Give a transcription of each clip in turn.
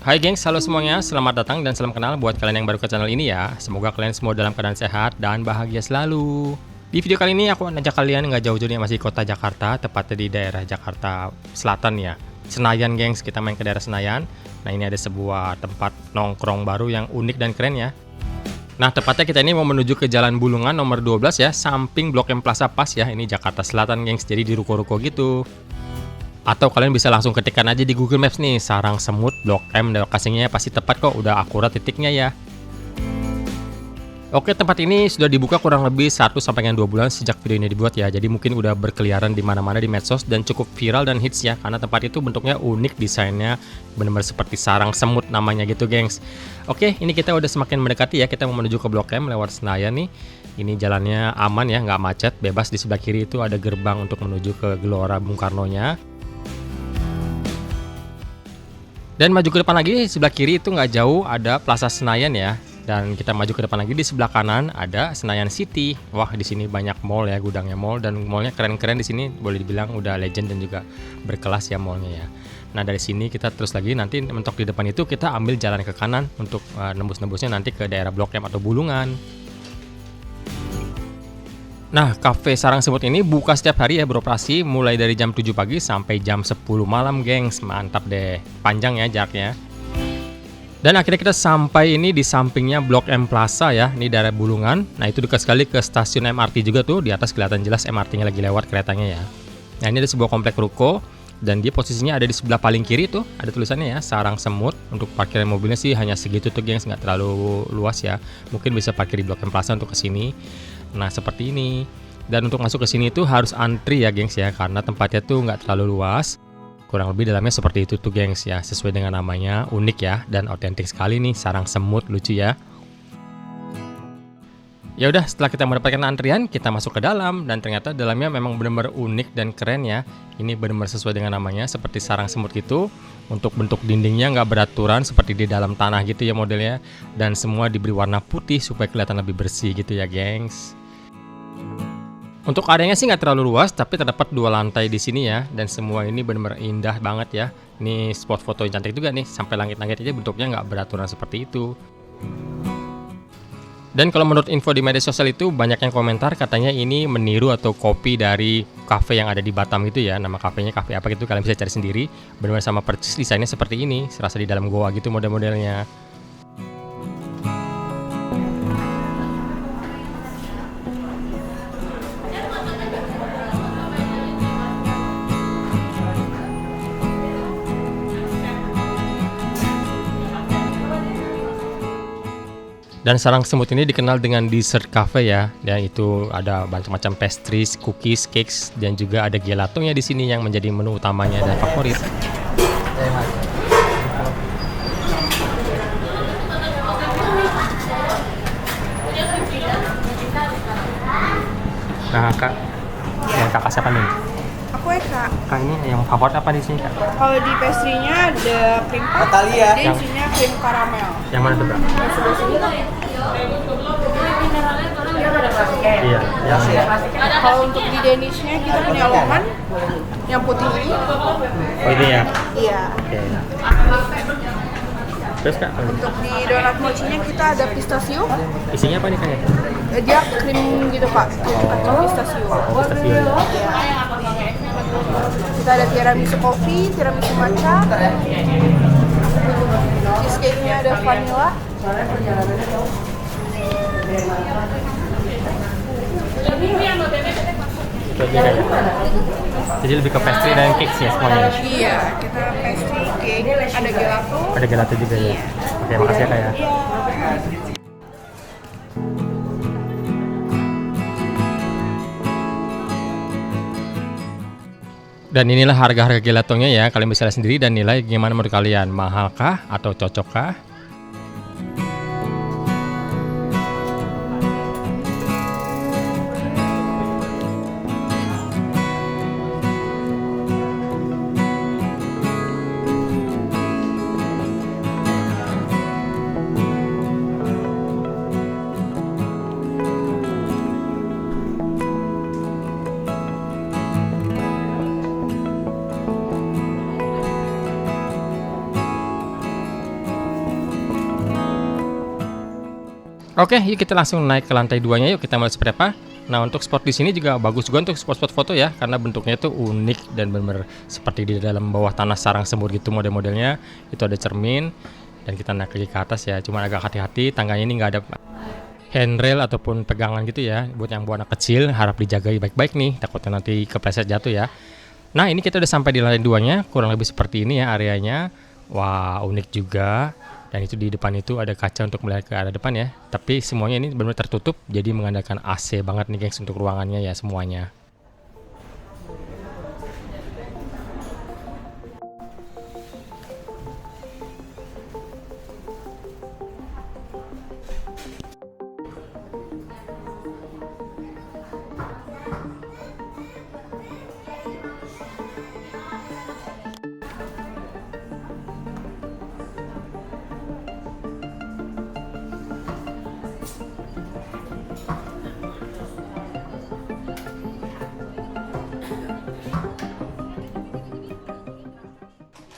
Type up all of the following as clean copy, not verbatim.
Hai gengs, halo semuanya, selamat datang dan salam kenal buat kalian yang baru ke channel ini ya. Semoga kalian semua dalam keadaan sehat dan bahagia selalu. Di video kali ini aku ngajak kalian nggak jauh-jauh nih, masih kota Jakarta, tepatnya di daerah Jakarta Selatan ya. Senayan gengs, kita main ke daerah Senayan. Nah ini ada sebuah tempat nongkrong baru yang unik dan keren ya. Nah tepatnya kita ini mau menuju ke Jalan Bulungan nomor 12 ya, samping Blok M Plaza Pas ya. Ini Jakarta Selatan gengs, jadi di ruko-ruko gitu. Atau kalian bisa langsung ketikkan aja di Google Maps nih, Sarang Semut Blok M, dan lokasinya pasti tepat kok, udah akurat titiknya ya. Oke, tempat ini sudah dibuka kurang lebih 1-2 bulan sejak video ini dibuat ya. Jadi mungkin udah berkeliaran di mana-mana di medsos dan cukup viral dan hits ya, karena tempat itu bentuknya unik, desainnya benar-benar seperti sarang semut namanya gitu, gengs. Oke, ini kita udah semakin mendekati ya, kita mau menuju ke Blok M lewat Senayan nih. Ini jalannya aman ya, nggak macet, bebas. Di sebelah kiri itu ada gerbang untuk menuju ke Gelora Bung Karno-nya. Dan maju ke depan lagi, sebelah kiri itu nggak jauh ada Plaza Senayan ya. Dan kita maju ke depan lagi, di sebelah kanan ada Senayan City. Wah, di sini banyak mall ya, gudangnya mall, dan mallnya keren-keren di sini. Boleh dibilang udah legend dan juga berkelas ya mallnya ya. Nah dari sini kita terus lagi, nanti mentok di depan itu kita ambil jalan ke kanan untuk nembus-nembusnya nanti ke daerah Blok M atau Bulungan. Nah, Cafe Sarang Semut ini buka setiap hari ya, beroperasi mulai dari jam 7 pagi sampai jam 10 malam, gengs. Mantap deh, panjang ya jaraknya. Dan akhirnya kita sampai ini di sampingnya Blok M Plaza ya, ini daerah Bulungan. Nah, itu dekat sekali ke stasiun MRT juga tuh, di atas kelihatan jelas MRT-nya lagi lewat keretanya ya. Nah, ini ada sebuah komplek ruko dan dia posisinya ada di sebelah paling kiri tuh, ada tulisannya ya, Sarang Semut. Untuk parkiran mobilnya sih hanya segitu tuh, gengs, nggak terlalu luas ya. Mungkin bisa parkir di Blok M Plaza untuk kesini. Nah seperti ini. Dan untuk masuk ke sini tuh harus antri ya, gengs ya, karena tempatnya tuh nggak terlalu luas. Kurang lebih dalamnya seperti itu tuh, gengs ya, sesuai dengan namanya, unik ya dan otentik sekali nih, sarang semut, lucu ya. Ya udah, setelah kita mendapatkan antrian, kita masuk ke dalam dan ternyata dalamnya memang benar-benar unik dan keren ya. Ini benar-benar sesuai dengan namanya, seperti sarang semut gitu. Untuk bentuk dindingnya nggak beraturan seperti di dalam tanah gitu ya modelnya, dan semua diberi warna putih supaya kelihatan lebih bersih gitu ya, gengs. Untuk areanya sih nggak terlalu luas, tapi terdapat 2 lantai di sini ya, dan semua ini benar-benar indah banget ya. Ini spot foto yang cantik juga nih, sampai langit-langit aja bentuknya nggak beraturan seperti itu. Dan kalau menurut info di media sosial itu banyak yang komentar katanya ini meniru atau copy dari cafe yang ada di Batam gitu ya. Nama kafenya cafe apa gitu, kalian bisa cari sendiri. Benar-benar sama persis, desainnya seperti ini, serasa di dalam goa gitu model-modelnya. Dan Sarang Semut ini dikenal dengan dessert cafe ya, dan itu ada macam-macam pastries, cookies, cakes, dan juga ada gelatonya di sini yang menjadi menu utamanya dan favorit. Nah kak, yang kakak siapa nih? Aku Eka. Kak ini yang favorit apa di sini kak? Kalau di pastry-nya ada cream puff, dia isinya cream karamel. Yang mana tuh kak? Yang sebelah sini. Iya. Kalau untuk di Danish-nya kita punya loman yang putih ini. Oh ini ya? Iya. Oke. Terus kak? Untuk di donat mochinya kita ada pistachio. Isinya apa nih kak? Dia krim gitu pak, kacang pistachio. Oh pistachio ya? Iya. Kita ada tiramisu kopi, tiramisu matcha. Cheesecake-nya ada vanilla. Itu aja kak ya? Jadi lebih ke pastry dan cakes ya semuanya? Iya, kita pastry, cake, ada gelato. Ada gelato juga ya? Oke, makasih ya kak ya. Dan inilah harga-harga gelatonya ya, kalian bisa lihat sendiri dan nilai gimana menurut kalian, mahalkah atau cocokkah? Oke, yuk kita langsung naik ke lantai 2-nya, yuk kita mulai seperti apa. Nah, untuk spot di sini juga bagus juga untuk spot-spot foto ya, karena bentuknya itu unik dan benar-benar seperti di dalam bawah tanah sarang semut gitu model-modelnya. Itu ada cermin dan kita naik lagi ke atas ya. Cuma agak hati-hati, tangganya ini nggak ada handrail ataupun pegangan gitu ya. Buat yang bawa anak kecil harap dijaga baik-baik nih, takutnya nanti kepleset jatuh ya. Nah, ini kita udah sampai di lantai 2-nya, kurang lebih seperti ini ya areanya. Wah, unik juga. Dan itu di depan itu ada kaca untuk melihat ke arah depan ya. Tapi semuanya ini benar-benar tertutup, jadi mengandalkan AC banget nih gengs untuk ruangannya ya semuanya.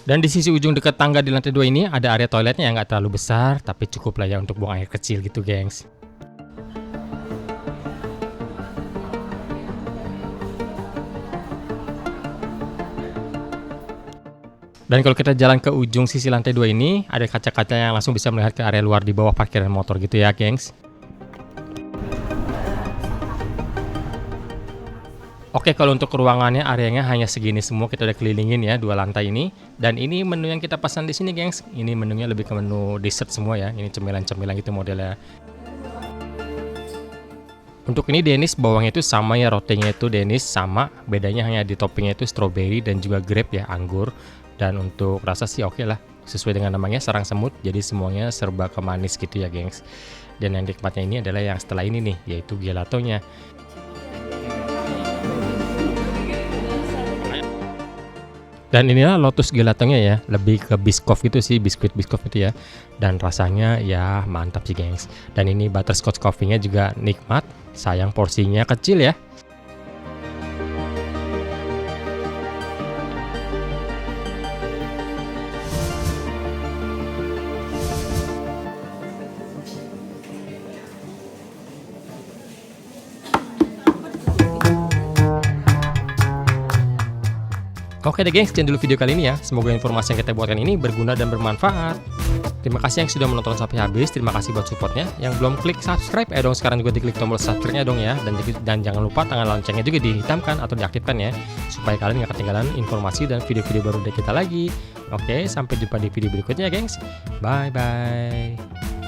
Dan di sisi ujung dekat tangga di lantai 2 ini ada area toiletnya yang nggak terlalu besar, tapi cukup lah ya untuk buang air kecil gitu gengs. Dan kalau kita jalan ke ujung sisi lantai 2 ini, ada kaca-kaca yang langsung bisa melihat ke area luar di bawah parkiran motor gitu ya gengs. Oke, kalau untuk ruangannya areanya hanya segini semua, kita udah kelilingin ya 2 lantai ini. Dan ini menu yang kita pesan di sini, gengs. Ini menunya lebih ke menu dessert semua ya. Ini cemilan-cemilan gitu modelnya. Untuk ini Denis bawangnya itu sama ya, rotinya itu Denis sama. Bedanya hanya di toppingnya itu strawberry dan juga grape ya, anggur. Dan untuk rasa sih oke lah, sesuai dengan namanya sarang semut. Jadi semuanya serba kemanis gitu ya, gengs. Dan yang nikmatnya ini adalah yang setelah ini nih, yaitu gelatonya. Dan inilah Lotus gelatonya ya, lebih ke biscoff gitu sih, biskuit-biscoff itu ya. Dan rasanya ya mantap sih gengs. Dan ini butterscotch coffee-nya juga nikmat, sayang porsinya kecil ya. Oke deh gengs, sekian dulu video kali ini ya. Semoga informasi yang kita buatkan ini berguna dan bermanfaat. Terima kasih yang sudah menonton sampai habis. Terima kasih buat supportnya. Yang belum klik subscribe, dong sekarang juga diklik tombol subscribe-nya dong ya. Dan jangan lupa tangan loncengnya juga dihitamkan atau diaktifkan ya, supaya kalian nggak ketinggalan informasi dan video-video baru dari kita lagi. Oke, sampai jumpa di video berikutnya gengs. Bye bye.